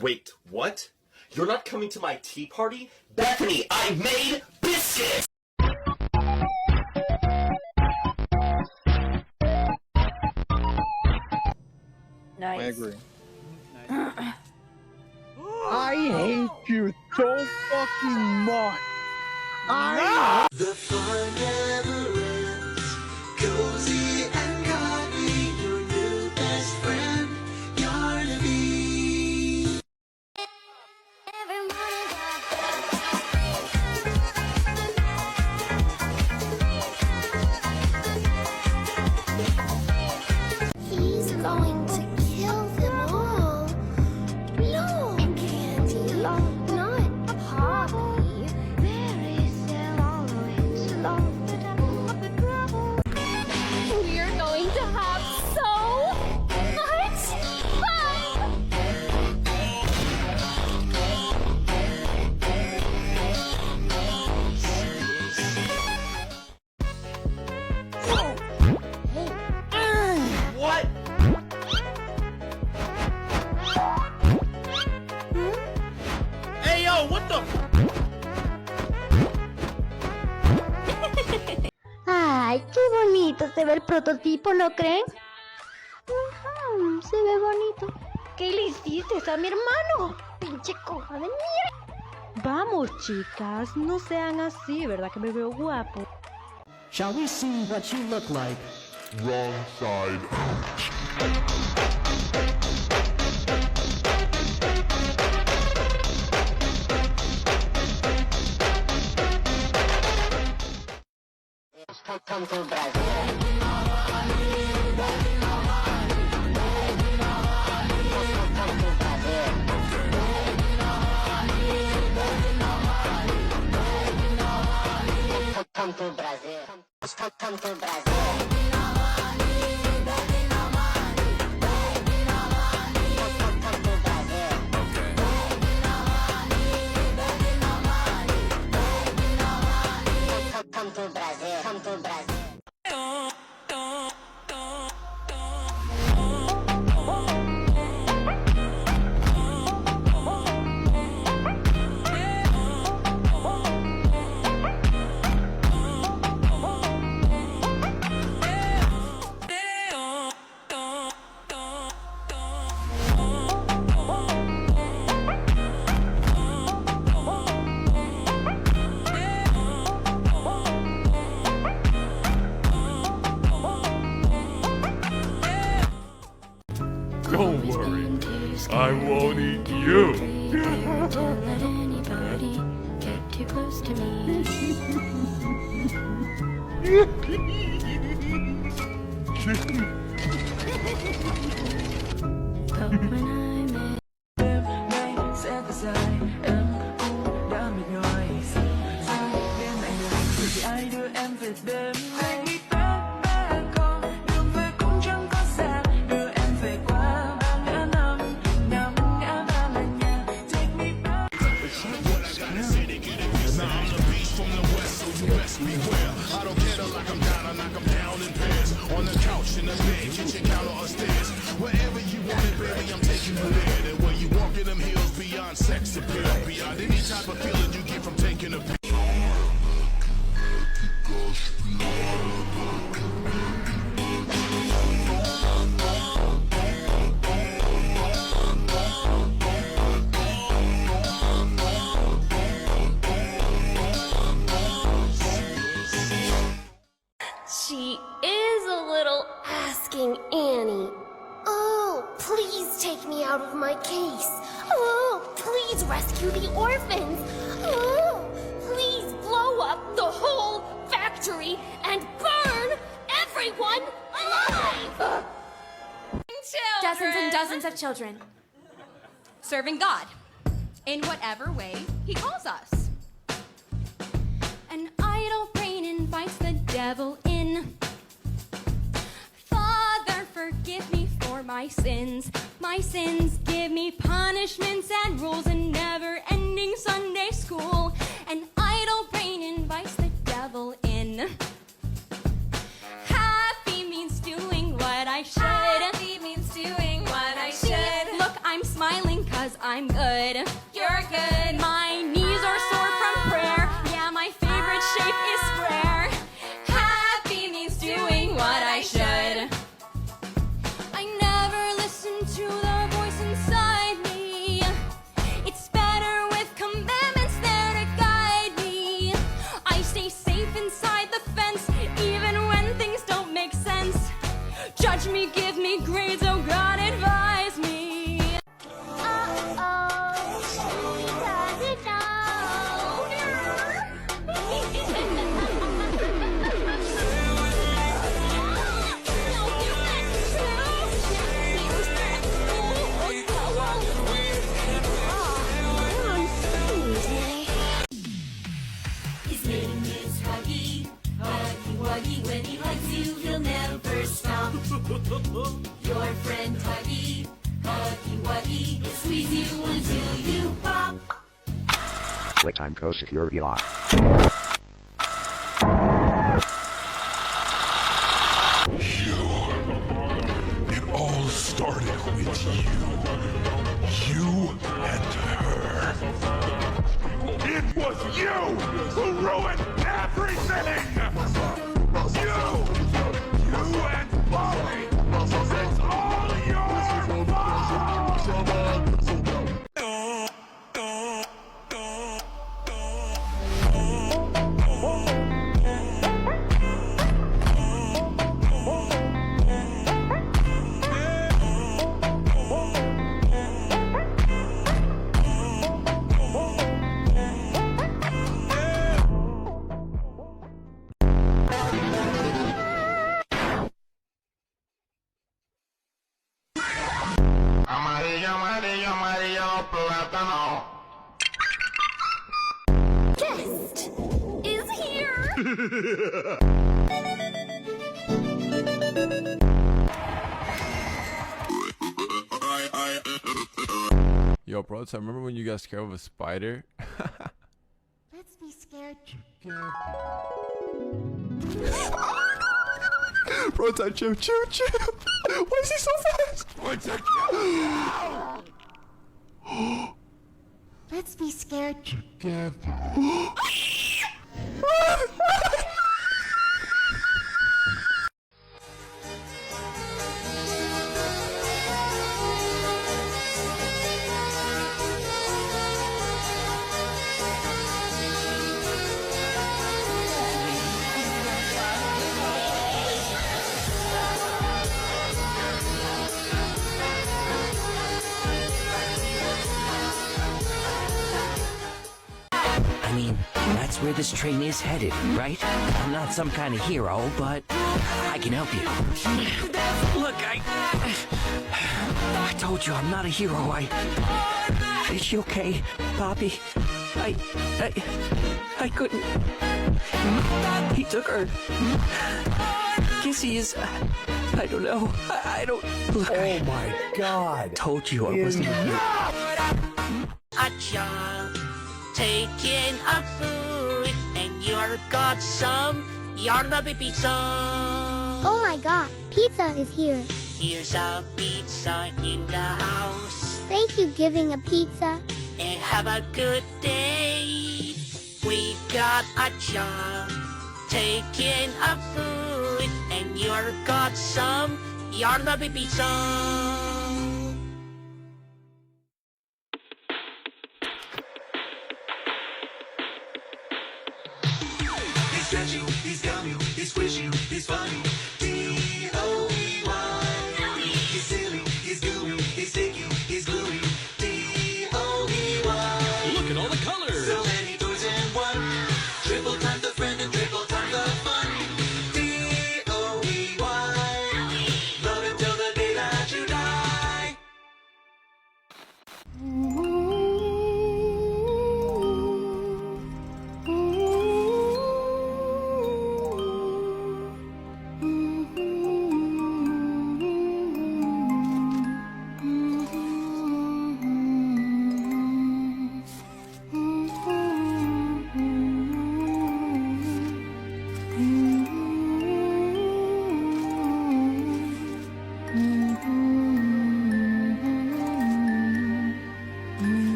Wait, what? You're not coming to my tea party? Bethany, I made biscuits! Nice. I agree. I hate you so fucking much. The fun never ends. Cozy and cuddly, your new best friend, Yarnaby. He's going to kill them all. No, Candy, not Poppy. We're going to have so much fun! What? Hey, yo, what the? Ay, qué bonito se ve el prototipo, ¿no creen? Se ve bonito. ¿Qué le hiciste a mi hermano? Pinche coja de mierda. Vamos, chicas, no sean así, ¿verdad que me veo guapo? Shall we see what you look like? Wrong side. Come to Brazil. Come to Brazil. Come to Brazil. Come to Brazil. Come to Brazil. Don't worry, I won't eat you. Don't let anybody get too close to me. But when I met I don't care like I'm down, I knock 'em down in pairs. On the couch, in the bed, kitchen counter, upstairs. Wherever you want it, baby, I'm taking you there. And when you walk in them hills, beyond sex appeal, beyond any type of feeling you get from taking a pill. She is a little asking Annie. Oh, please take me out of my case. Oh, please rescue the orphans. Oh, please blow up the whole factory and burn everyone alive. Dozens and dozens of children. Serving God in whatever way He calls us. An idol brain invites the devil in. Father, forgive me for my sins. My sins give me punishments and rules and never-ending Sunday school. An idol brain invites the devil in. Happy means doing what I should. Happy means doing what I should. Look, I'm smiling 'cause I'm good. You're good. My knees are sore from prayer. Yeah, my favorite shape is square. Happy means doing what I should. I never listen to the voice inside me. It's better with commandments there to guide me. I stay safe inside the fence, even when things don't make sense. Judge me, give me grades, oh God, advise me. Uh-oh, she doesn't know. His name is Huggy, Huggy Wuggy. When he hugs you, he'll never stop. Your friend Huggy, Huggy Wuggy, he'll squeeze you until you pop. Playtime co-security lock. It all started with you. You and her. It was you who ruined everything! You and Poppy! It's all your fault! Guest is here. Yo, bro, I remember when you got scared of a spider? Let's be scared. Bro, chill. Why is he so fast? Let's be scared. I mean, that's where this train is headed, right? I'm not some kind of hero, but I can help you. Look, I told you I'm not a hero. Is she okay, Poppy? I couldn't. He took her. Guess he is. I don't know. I don't. Look, Oh my God. told you I wasn't a hero. Acha, taking a food, and you're got some yarnabe pizza. Oh my God, pizza is here. Here's a pizza in the house, Thank you giving a pizza. and have a good day. We got Acha, taking a food, and you're got some yarnabe pizza. He's stretchy, he's gummy, he's squishy, he's funny. D-O-E-Y. He's silly, he's gooey, he's sticky, he's gluey. D-O-E-Y. Look at all the colors! So many toys in one. Triple times the friend and triple times the fun. D-O-E-Y. Love it till the day that you die.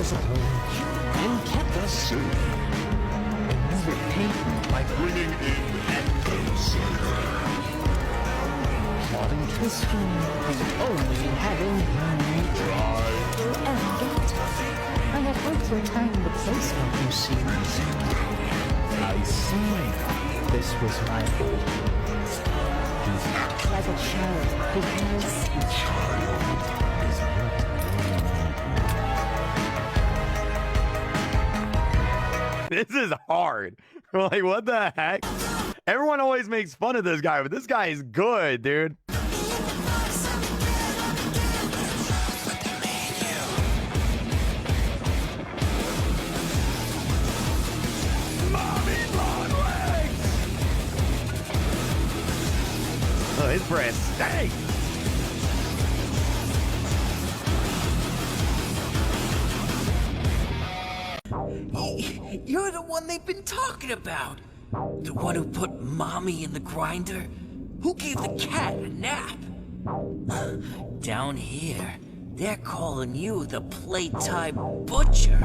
us at home and kept us safe. You repaid me by Bringing in antagonist. plotting history and only having you arrogant. I have heard for a time the place of you see. I see. This was my fault. You act like a child because a child is not. This is hard. Like, what the heck? Everyone always makes fun of this guy, but this guy is good, dude. Oh, his breath stinks. You're the one they've been talking about. The one who put Mommy in the grinder? Who gave the cat a nap? Down here, they're calling you the Playtime Butcher.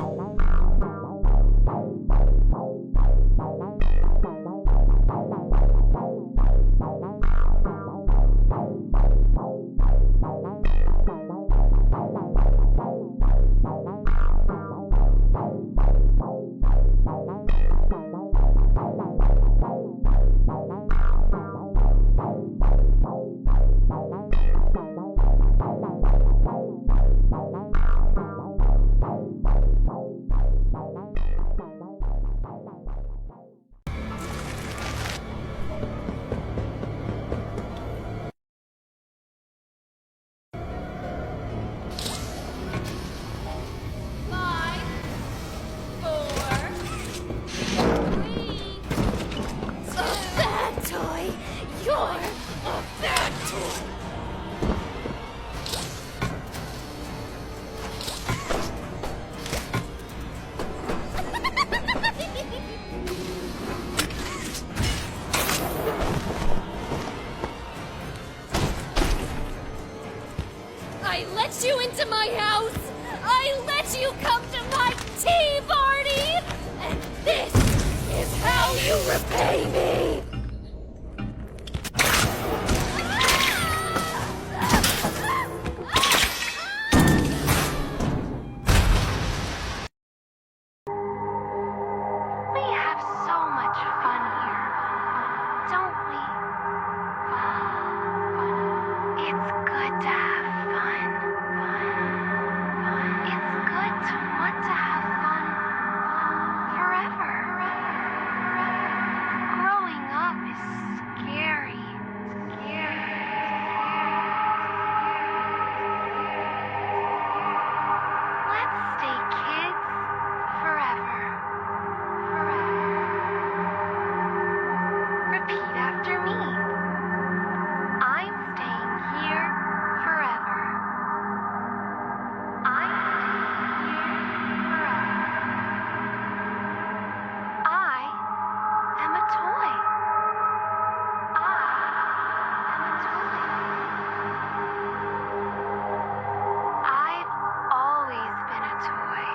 I let you into my house! I let you come to my tea party! And this is how you repay me! We have so much fun here, don't we? It's good to have fun. It's good to want to have fun forever. Growing up is scary. Let's stay kids forever. Repeat after me. I'm staying here forever. I'm staying here forever. I am a toy. I am a toy. I've always been a toy.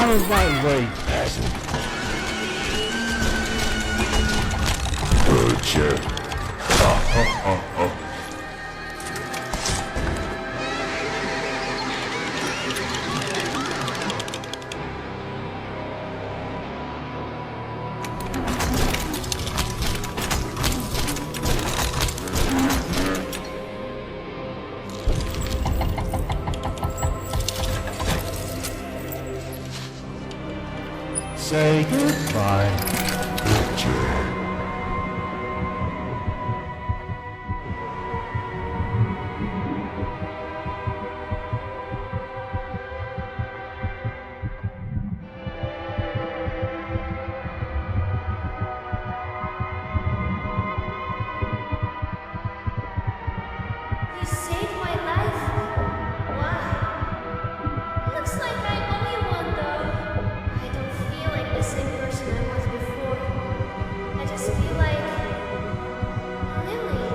out of my way. Say goodbye. You saved my life? Wow. Looks like I owe you one, though. I don't feel like the same person I was before. I just feel like... Lily.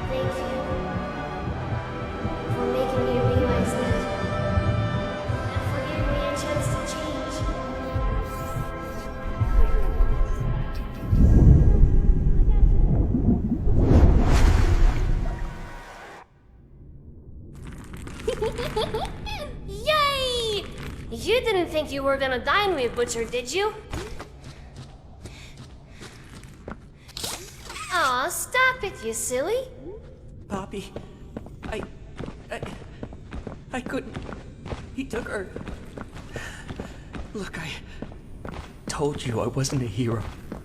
Thank you. For making me realize that. And for giving me a chance to change. Yay! You didn't think you were gonna dine with Butcher, did you? Aw, stop it, you silly. Poppy, I couldn't. He took her. Look, I told you I wasn't a hero.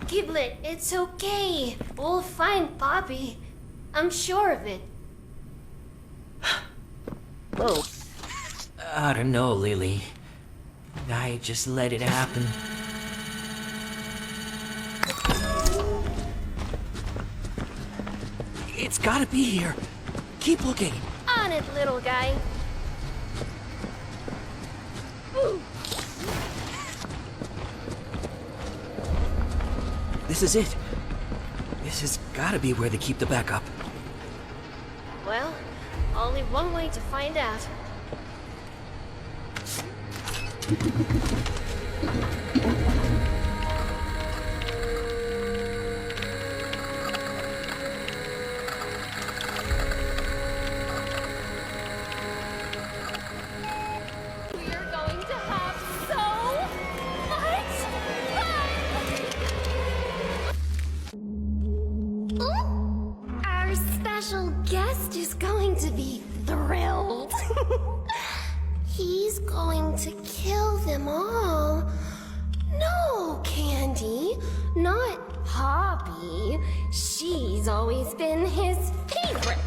Giblet, it's okay. We'll find Poppy. I'm sure of it. Whoa. I don't know, Lily. I just let it happen. It's gotta be here. Keep looking. On it, little guy. This is it. This has gotta be where they keep the backup. Well, only one way to find out. We're going to have so much fun! Our special guest is going to be thrilled. He's going to kill them all. No, Candy, not Poppy. She's always been his favorite.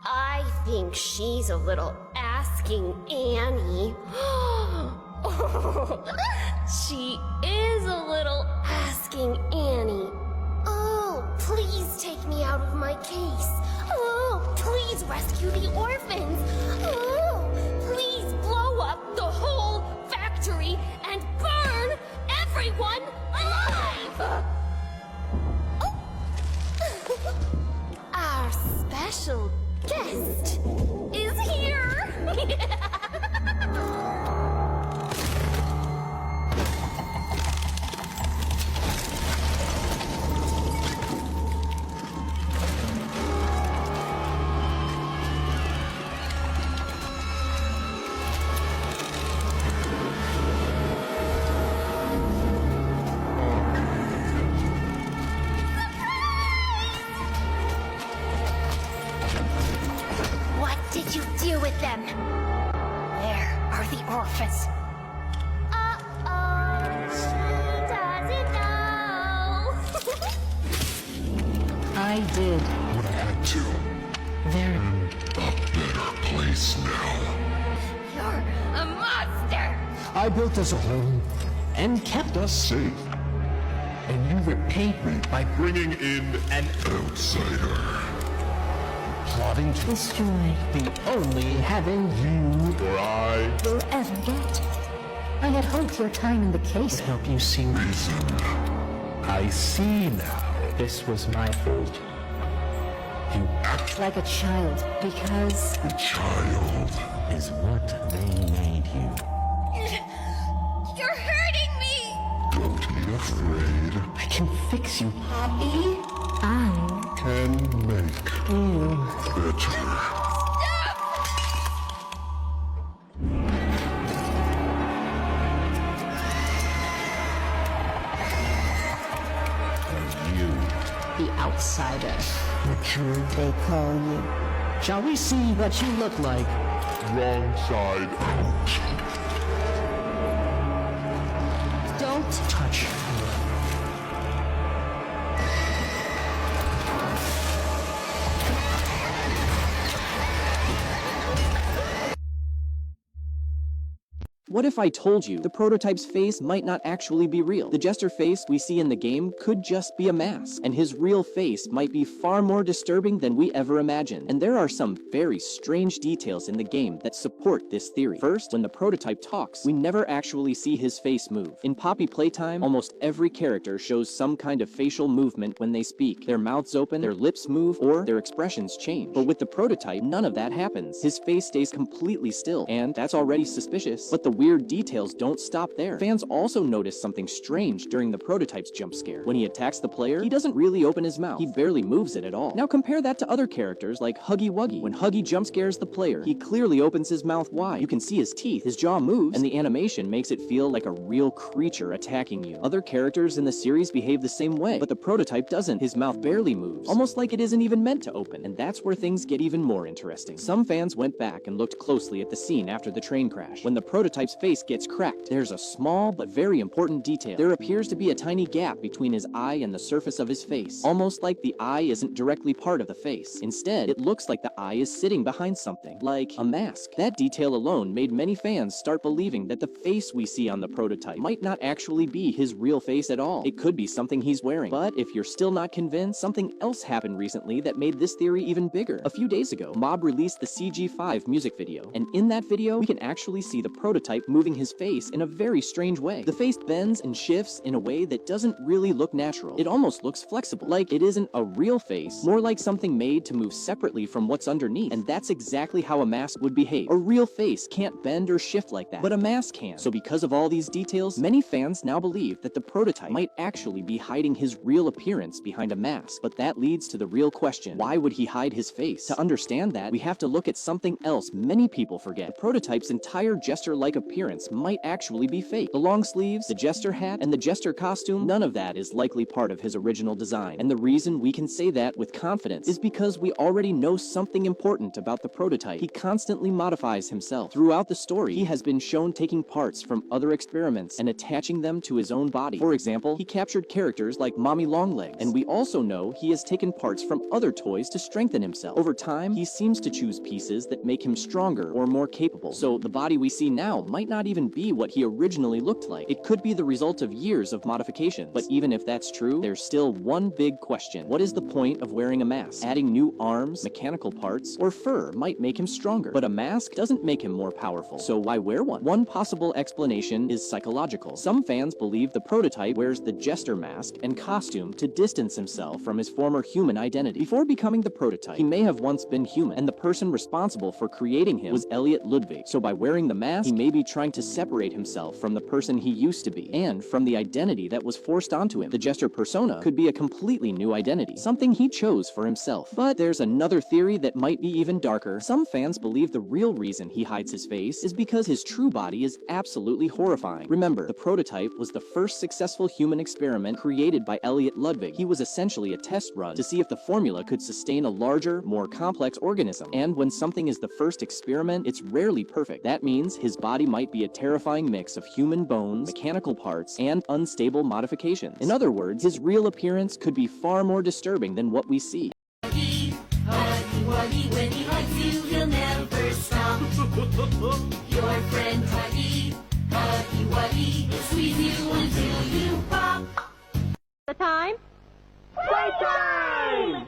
I think she's a little asking Annie. She is a little asking Annie. Oh, please take me out of my case. Oh, please rescue the orphans. Oh, please blow up the whole factory and burn everyone alive. Our special guest is here. What did you do with them? Where are the orphans? Uh-oh. Who doesn't know? I did. What I had to. They're A better place now. You're a monster! I built us a home and kept us safe. And you repaid me by Bringing in an outsider. plotting to destroy the only heaven you Or I will ever get. I had hoped your time in the case helped you see. reason. I see now. This was my fault. You act like a child because A child. is what they made you. afraid. I can fix you. Poppy? I Can make you better. The outsider. Butcher. They call you. Shall we see what you look like? Wrong side out. Don't touch her. What if I told you the prototype's face might not actually be real? The jester face we see in the game could just be a mask, and his real face might be far more disturbing than we ever imagined. And there are some very strange details in the game that support this theory. First, when the prototype talks, we never actually see his face move. In Poppy Playtime, almost every character shows some kind of facial movement when they speak. Their mouths open, their lips move, or their expressions change. But with the prototype, none of that happens. His face stays completely still, and that's already suspicious. But the weird details don't stop there. Fans also notice something strange during the prototype's jump scare. When he attacks the player, he doesn't really open his mouth. He barely moves it at all. Now compare that to other characters like Huggy Wuggy. When Huggy jump scares the player, he clearly opens his mouth wide. You can see his teeth, his jaw moves, and the animation makes it feel like a real creature attacking you. Other characters in the series behave the same way, but the prototype doesn't. His mouth barely moves, almost like it isn't even meant to open. And that's where things get even more interesting. Some fans went back and looked closely at the scene after the train crash. When the prototype's face gets cracked, there's a small but very important detail. There appears to be a tiny gap between his eye and the surface of his face, almost like the eye isn't directly part of the face. Instead, it looks like the eye is sitting behind something, like a mask. That detail alone made many fans start believing that the face we see on the prototype might not actually be his real face at all. It could be something he's wearing. But if you're still not convinced, something else happened recently that made this theory even bigger. A few days ago, Mob released the CG5 music video, and in that video, we can actually see the prototype moving his face in a very strange way. The face bends and shifts in a way that doesn't really look natural. It almost looks flexible, like it isn't a real face, more like something made to move separately from what's underneath. And that's exactly how a mask would behave. A real face can't bend or shift like that, but a mask can. So because of all these details, many fans now believe that the prototype might actually be hiding his real appearance behind a mask. But that leads to the real question: why would he hide his face? To understand that, we have to look at something else many people forget. The prototype's entire jester-like appearance might actually be fake. The long sleeves, the jester hat, and the jester costume, none of that is likely part of his original design. And the reason we can say that with confidence is because we already know something important about the prototype. He constantly modifies himself. Throughout the story, he has been shown taking parts from other experiments and attaching them to his own body. For example, he captured characters like Mommy Longlegs, and we also know he has taken parts from other toys to strengthen himself. Over time, he seems to choose pieces that make him stronger or more capable. So the body we see now might not even be what he originally looked like. It could be the result of years of modifications. But even if that's true, there's still one big question. What is the point of wearing a mask? Adding new arms, mechanical parts, or fur might make him stronger. But a mask doesn't make him more powerful. So why wear one? One possible explanation is psychological. Some fans believe the prototype wears the jester mask and costume to distance himself from his former human identity. Before becoming the prototype, he may have once been human, and the person responsible for creating him was Elliot Ludwig. So by wearing the mask, he may be trying to separate himself from the person he used to be, and from the identity that was forced onto him. The jester persona could be a completely new identity, something he chose for himself. But there's another theory that might be even darker. Some fans believe the real reason he hides his face is because his true body is absolutely horrifying. Remember, the prototype was the first successful human experiment created by Elliot Ludwig. He was essentially a test run to see if the formula could sustain a larger, more complex organism. And when something is the first experiment, it's rarely perfect. That means his body might be a terrifying mix of human bones, mechanical parts, and unstable modifications. In other words, his real appearance could be far more disturbing than what we see. Huggy, Huggy Wuggy, when he hugs you, he'll never stop. Your friend Huggy, Huggy Wuggy, he'll squeeze you until you pop. The time? Playtime!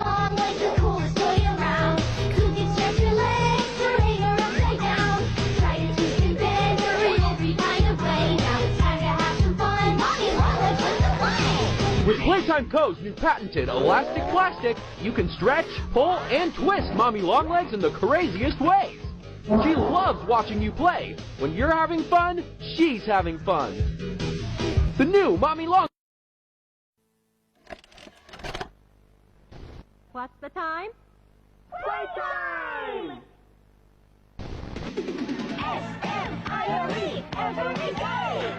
Long legs the coolest toy around. Who can stretch your legs or hang her upside down? Try to twist and bend her in every kind of way. Now it's time to have some fun. Mommy Longlegs wants to play. With Playtime Co.'s new patented elastic plastic, you can stretch, pull, and twist Mommy Longlegs in the craziest ways. She loves watching you play. When you're having fun, she's having fun. The new Mommy Long... What's the time? Playtime! S-M-I-L-E every day!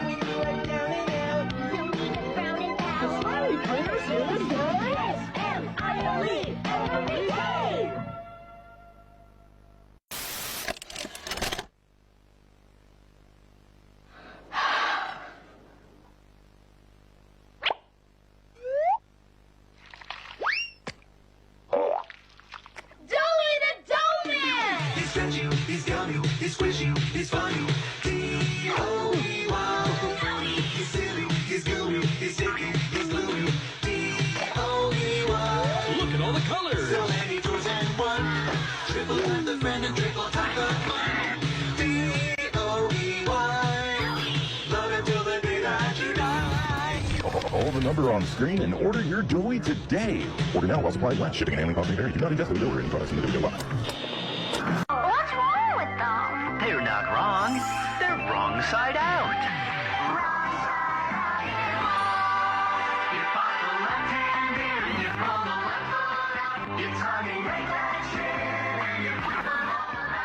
When you are down and out, don't even frown and pout. Smiley players, here is S-M-I-L-E every day! Stretch you, he's gum you, he's squish you, he's fun you. D-O-E-Y. He's silly, he's gooey, he's sticky, he's glue you. D-O-E-Y. Look at all the colors. So many toys and one. Triple time the friend and triple time the fun. D-O-E-Y. Love until the day that you die. Call the number on screen and order your Dewey today. Order now while supplies last. Shipping and handling costs may vary. Do not invest in or any products in the Dewey box. What's wrong with them? They're not wrong. They're wrong side out. You pop the left hand in and you pull the left foot out. You're tugging right that shit and you put them all out.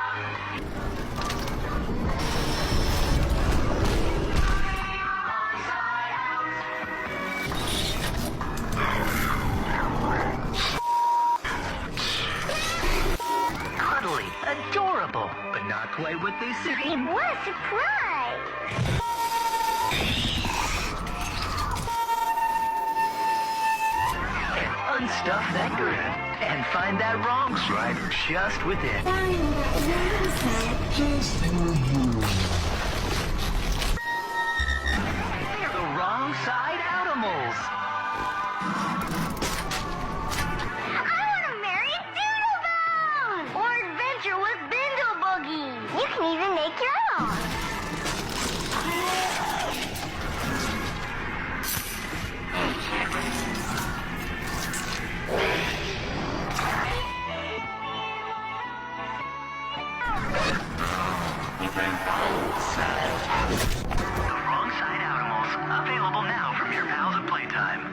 Cuddly, adorable, but not quite what they say. What a surprise! Unstuff that grin and find that wrong side just within. They're the wrong side animals. I want to marry Doodlebone! Or adventure with Bindle Boogie! You can even make your own! The wrong side animals, available now from your pals at Playtime.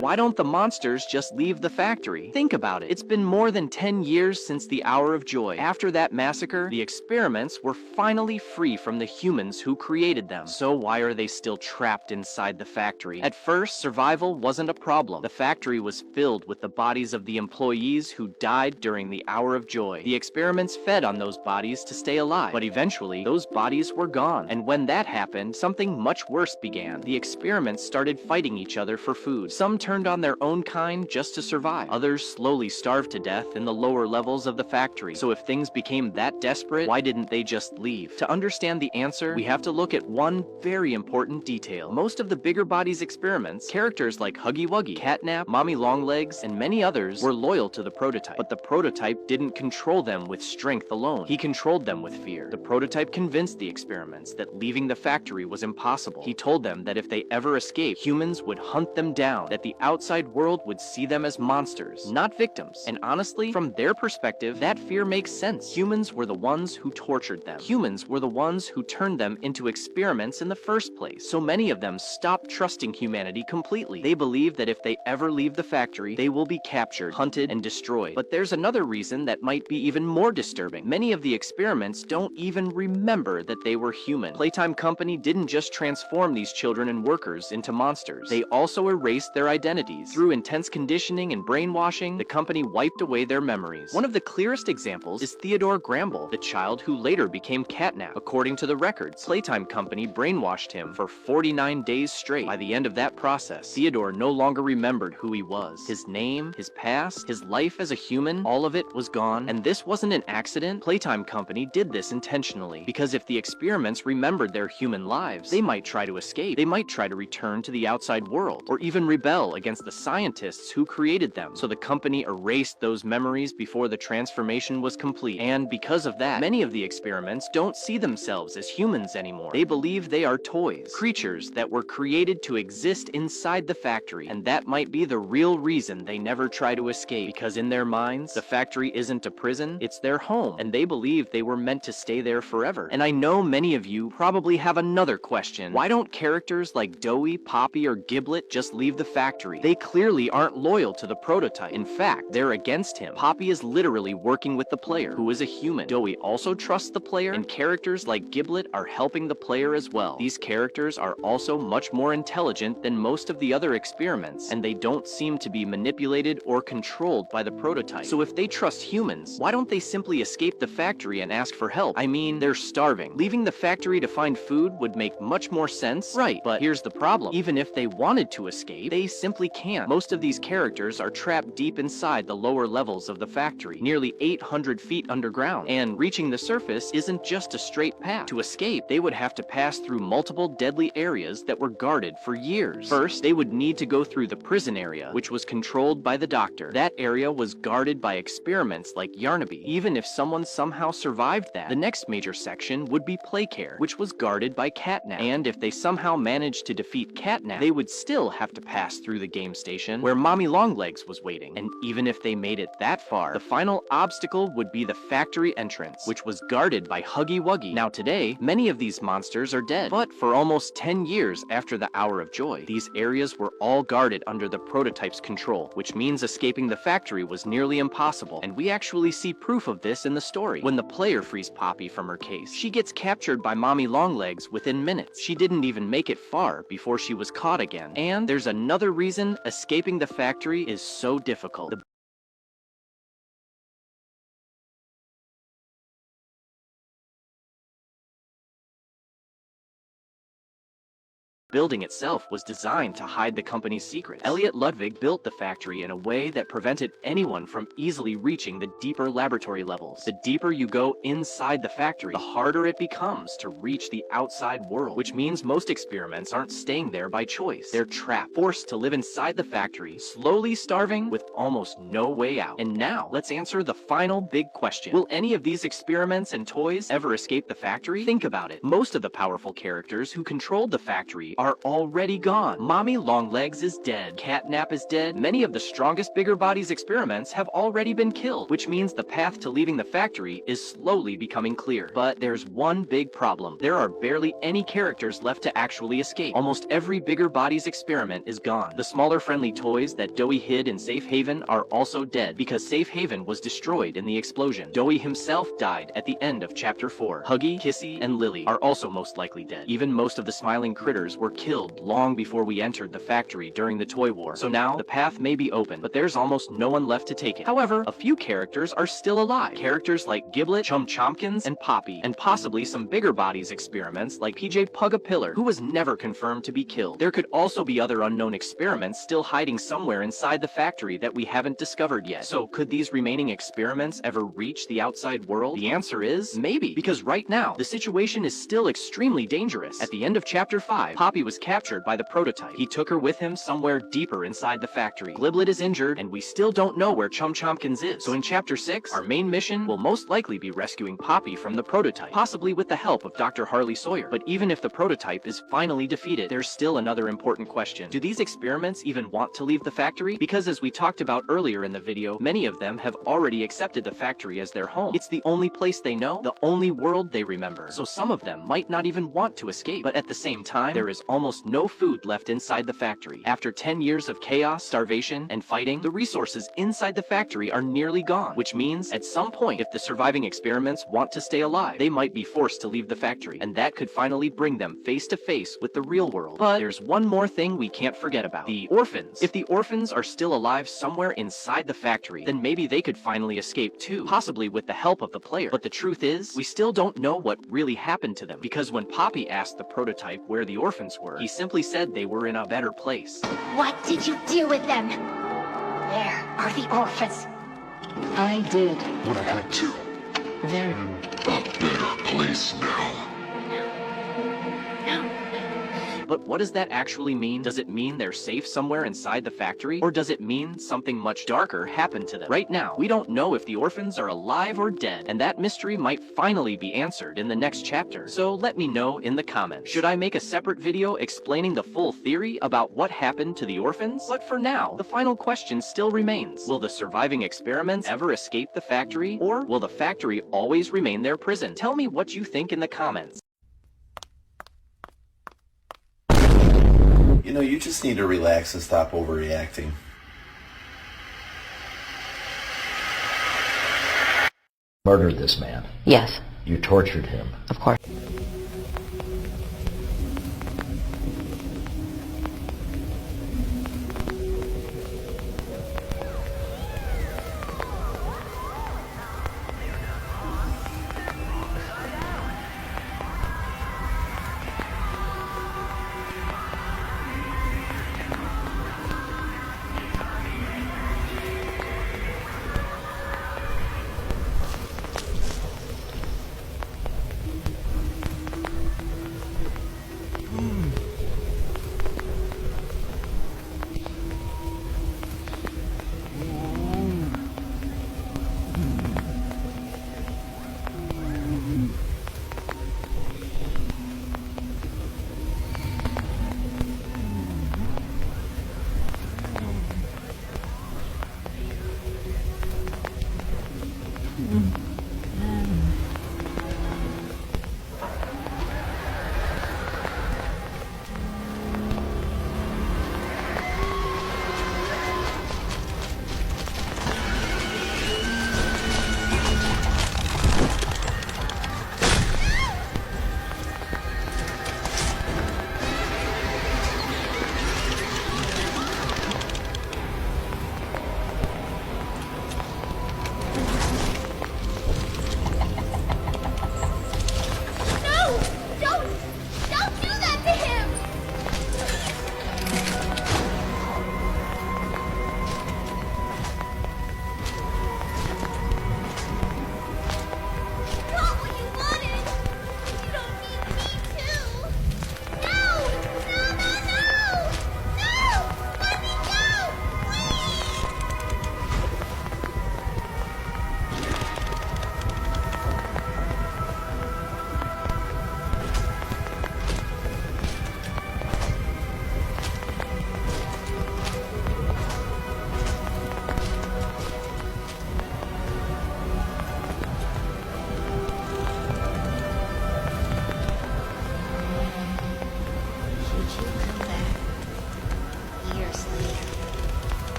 Why don't the monsters just leave the factory? Think about it. It's been more than 10 years since the Hour of Joy. After that massacre, the experiments were finally free from the humans who created them. So why are they still trapped inside the factory? At first, survival wasn't a problem. The factory was filled with the bodies of the employees who died during the Hour of Joy. The experiments fed on those bodies to stay alive. But eventually, those bodies were gone. And when that happened, something much worse began. The experiments started fighting each other for food. Some turned on their own kind just to survive. Others slowly starved to death in the lower levels of the factory. So if things became that desperate, why didn't they just leave? To understand the answer, we have to look at one very important detail. Most of the Bigger Bodies experiments, characters like Huggy Wuggy, Catnap, Mommy Longlegs, and many others were loyal to the prototype. But the prototype didn't control them with strength alone. He controlled them with fear. The prototype convinced the experiments that leaving the factory was impossible. He told them that if they ever escaped, humans would hunt them down, that the outside world would see them as monsters, not victims. And honestly, from their perspective, that fear makes sense. Humans were the ones who tortured them. Humans were the ones who turned them into experiments in the first place. So many of them stopped trusting humanity completely. They believe that if they ever leave the factory, they will be captured, hunted, and destroyed. But there's another reason that might be even more disturbing. Many of the experiments don't even remember that they were human. Playtime Company didn't just transform these children and workers into monsters. They also erased their identities. Through intense conditioning and brainwashing, the company wiped away their memories. One of the clearest examples is Theodore Gramble, the child who later became Catnap. According to the records, Playtime Company brainwashed him for 49 days straight. By the end of that process, Theodore no longer remembered who he was. His name, his past, his life as a human, all of it was gone. And this wasn't an accident. Playtime Company did this intentionally, because if the experiments remembered their human lives, they might try to escape. They might try to return to the outside world, or even rebel against the scientists who created them. So the company erased those memories before the transformation was complete. And because of that, many of the experiments don't see themselves as humans anymore. They believe they are toys, creatures that were created to exist inside the factory. And that might be the real reason they never try to escape, because in their minds, the factory isn't a prison, it's their home, and they believe they were meant to stay there forever. And I know many of you probably have another question. Why don't characters like Doughy, Poppy, or Giblet just leave the factory? They clearly aren't loyal to the prototype. In fact, they're against him. Poppy is literally working with the player, who is a human. Doughy also trusts the player, and characters like Giblet are helping the player as well. These characters are also much more intelligent than most of the other experiments, and they don't seem to be manipulated or controlled by the prototype. So if they trust humans, why don't they simply escape the factory and ask for help? I mean, they're starving. Leaving the factory to find food would make much more sense. Right, but here's the problem. Even if they wanted to escape, they simply can't. Most of these characters are trapped deep inside the lower levels of the factory, nearly 800 feet underground, and reaching the surface isn't just a straight path. To escape, they would have to pass through multiple deadly areas that were guarded for years. First, they would need to go through the prison area, which was controlled by the doctor. That area was guarded by experiments like Yarnaby. Even if someone somehow survived that, the next major section would be Playcare, which was guarded by Catnap. And if they somehow managed to defeat Catnap, they would still have to pass through the game station where Mommy Longlegs was waiting. And even if they made it that far, the final obstacle would be the factory entrance, which was guarded by Huggy Wuggy. Now today, many of these monsters are dead, but for almost 10 years after the Hour of Joy, these areas were all guarded under the prototype's control, which means escaping the factory was nearly impossible. And we actually see proof of this in the story. When the player frees Poppy from her case, she gets captured by Mommy Longlegs within minutes. She didn't even make it far before she was caught again. And there's another reason escaping the factory is so difficult. The building itself was designed to hide the company's secrets. Elliot Ludwig built the factory in a way that prevented anyone from easily reaching the deeper laboratory levels. The deeper you go inside the factory, the harder it becomes to reach the outside world, which means most experiments aren't staying there by choice. They're trapped, forced to live inside the factory, slowly starving with almost no way out. And now, let's answer the final big question. Will any of these experiments and toys ever escape the factory? Think about it. Most of the powerful characters who controlled the factory are already gone. Mommy Longlegs is dead. Catnap is dead. Many of the strongest Bigger Bodies experiments have already been killed, which means the path to leaving the factory is slowly becoming clear. But there's one big problem. There are barely any characters left to actually escape. Almost every Bigger Bodies experiment is gone. The smaller friendly toys that Doughy hid in Safe Haven are also dead because Safe Haven was destroyed in the explosion. Doughy himself died at the end of Chapter 4. Huggy, Kissy, and Lily are also most likely dead. Even most of the smiling critters were killed long before we entered the factory during the Toy War. So now, the path may be open, but there's almost no one left to take it. However, a few characters are still alive. Characters like Giblet, Chum Chompkins, and Poppy, and possibly some Bigger Bodies experiments like PJ Pug-a-Pillar, who was never confirmed to be killed. There could also be other unknown experiments still hiding somewhere inside the factory that we haven't discovered yet. So could these remaining experiments ever reach the outside world? The answer is maybe, because right now, the situation is still extremely dangerous. At the end of Chapter 5, Poppy was captured by the prototype. He took her with him somewhere deeper inside the factory. Gliblet is injured, and we still don't know where Chum Chompkins is. So in Chapter 6, our main mission will most likely be rescuing Poppy from the prototype, possibly with the help of Dr. Harley Sawyer. But even if the prototype is finally defeated, there's still another important question. Do these experiments even want to leave the factory? Because as we talked about earlier in the video, many of them have already accepted the factory as their home. It's the only place they know, the only world they remember. So some of them might not even want to escape. But at the same time, there is almost no food left inside the factory. After 10 years of chaos, starvation, and fighting, the resources inside the factory are nearly gone, which means at some point, if the surviving experiments want to stay alive, they might be forced to leave the factory, and that could finally bring them face to face with the real world. But there's one more thing we can't forget about: the orphans. If the orphans are still alive somewhere inside the factory, then maybe they could finally escape too, possibly with the help of the player. But the truth is, we still don't know what really happened to them, because when Poppy asked the prototype where the orphans were, he simply said they were in a better place. What did you do with them? Where are the orphans? I did. What I had to. They're A better place now. But what does that actually mean? Does it mean they're safe somewhere inside the factory? Or does it mean something much darker happened to them? Right now, we don't know if the orphans are alive or dead, and that mystery might finally be answered in the next chapter. So let me know in the comments. Should I make a separate video explaining the full theory about what happened to the orphans? But for now, the final question still remains. Will the surviving experiments ever escape the factory? Or will the factory always remain their prison? Tell me what you think in the comments. You know, you just need to relax and stop overreacting. Murdered this man. Yes. You tortured him. Of course.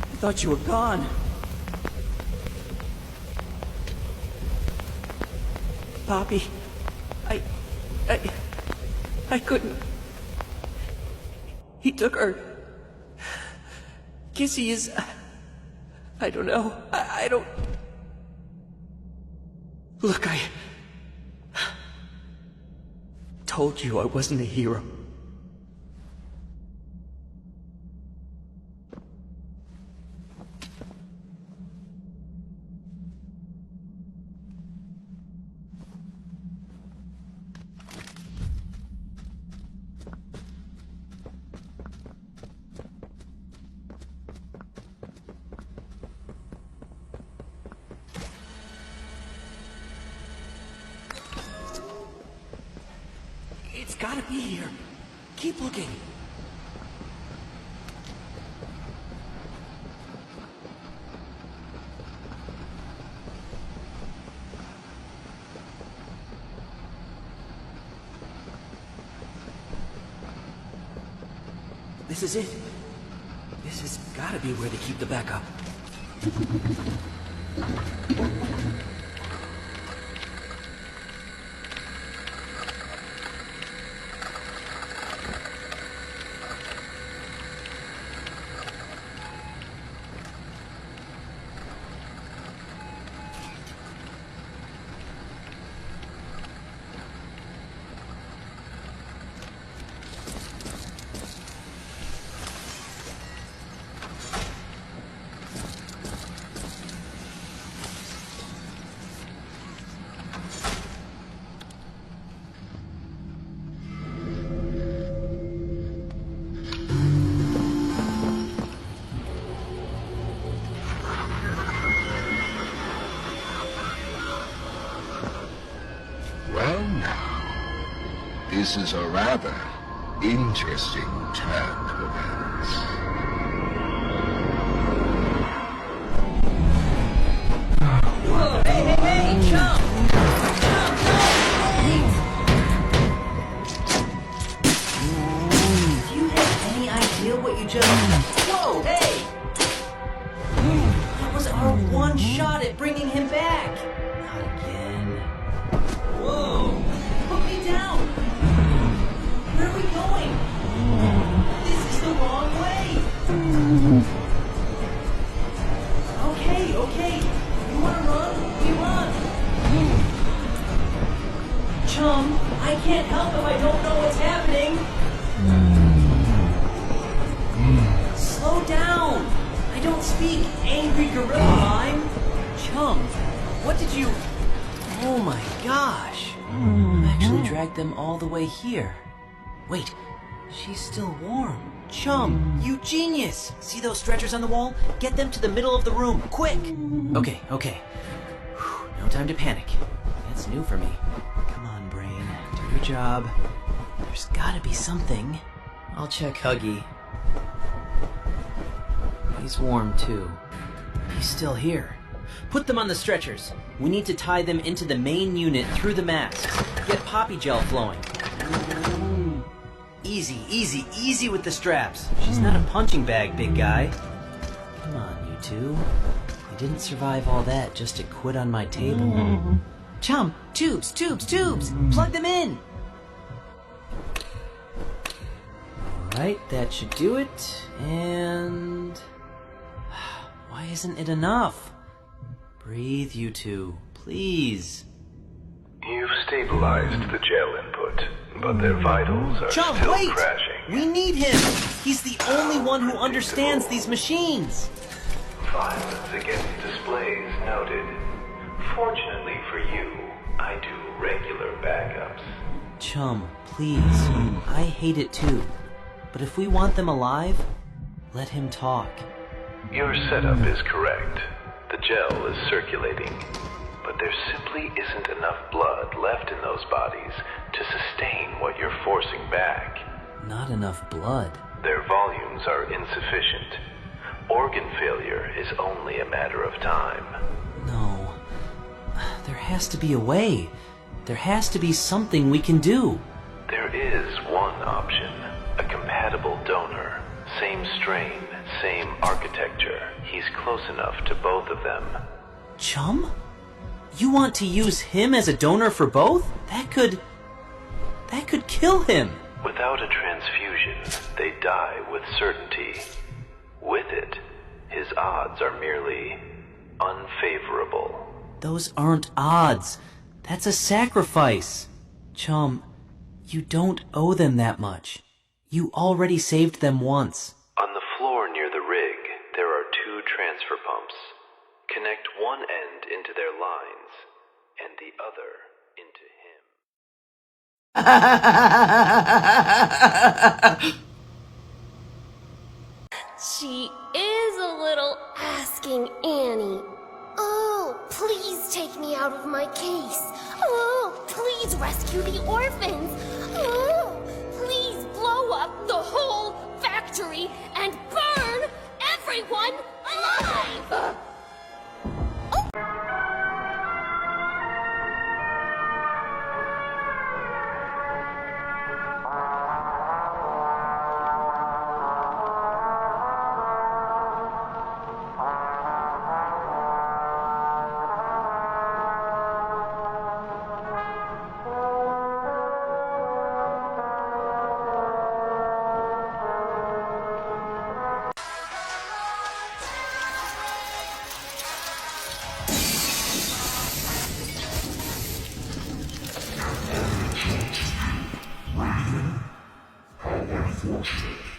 I thought you were gone. Poppy, I couldn't. He took her. Kissy is... I don't know. I don't... Look, I... told you I wasn't a hero. It's gotta be here. Keep looking. This is it. This has gotta be where they keep the backup. This is a rather interesting turn of events. Whoa, hey, jump! Do you have any idea what you just... Whoa, hey! That was our one shot at bringing him back. Not again. Whoa! Put me down! Where are we going? This is the wrong way! Okay. You wanna run? We run! Chum, I can't help if I don't know what's happening! Slow down! I don't speak angry gorilla mime! Chum, what did you... Oh my gosh! You actually dragged them all the way here. Wait, she's still warm. Chum, you genius! See those stretchers on the wall? Get them to the middle of the room, quick! Okay. Whew, no time to panic. That's new for me. Come on, brain. Do your job. There's gotta be something. I'll check Huggy. He's warm, too. He's still here. Put them on the stretchers. We need to tie them into the main unit through the masks. Get poppy gel flowing. Easy with the straps. She's not a punching bag, big guy. Come on, you two. You didn't survive all that just to quit on my table. Chum, tubes! Plug them in! Alright, that should do it. And... why isn't it enough? Breathe, you two. Please. You've stabilized the gel input, but their vitals are Chum, still wait! crashing. We need him! He's the only one who understands these machines! Violence against displays noted. Fortunately for you, I do regular backups. Chum, please. I hate it too. But if we want them alive, let him talk. Your setup is correct. The gel is circulating, but there simply isn't enough blood left in those bodies to sustain what you're forcing back. Not enough blood. Their volumes are insufficient. Organ failure is only a matter of time. No. There has to be a way. There has to be something we can do. There is one option. A compatible donor. Same strain, same architecture. He's close enough to both of them. Chum? You want to use him as a donor for both? That could kill him. Without a transfusion, they die with certainty. With it, his odds are merely unfavorable. Those aren't odds. That's a sacrifice. Chum, you don't owe them that much. You already saved them once. On the floor near the rig, there are 2 transfer pumps. Connect one end into their lines, and the other into him. She is a little asking Annie. Oh, please take me out of my case. Oh, please rescue the orphans. Oh, please blow up the whole factory and burn everyone alive! How unfortunate.